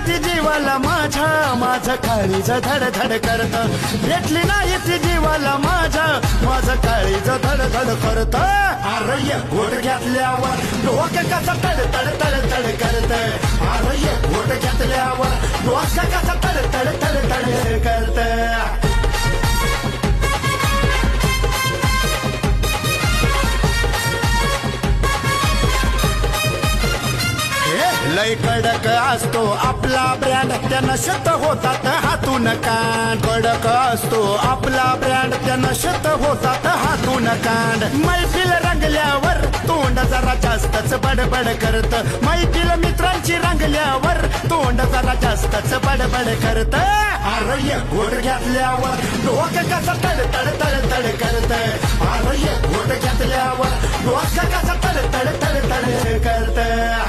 ती जीवाला माझ्या माझं काळीच धड धड करत भेटली नाही ती जीवाला माझ्या माझं काळीच धड धड करत अरे घोट घेतल्यावर डोकं कसं तड तड तड तड करत अरे घोट घेतल्यावर डोकं कसं तड तड तड तड करत लय कडक असतो आपला ब्रँड त्या नशत होतात हातून कांड कडक असतो आपला ब्रँड त्या नशत होतात हातून कांड मैफिल रंगल्यावर तोंड जरा जास्तच बडबड करत मैफिल मित्रांची रंगल्यावर तोंड जरा जास्तच बडबड करत अरे घोट घेतल्यावर डोकं कसं तड तड तड तड करत अरे घोट घेतल्यावर डोकं कसं तड तड तड तड करत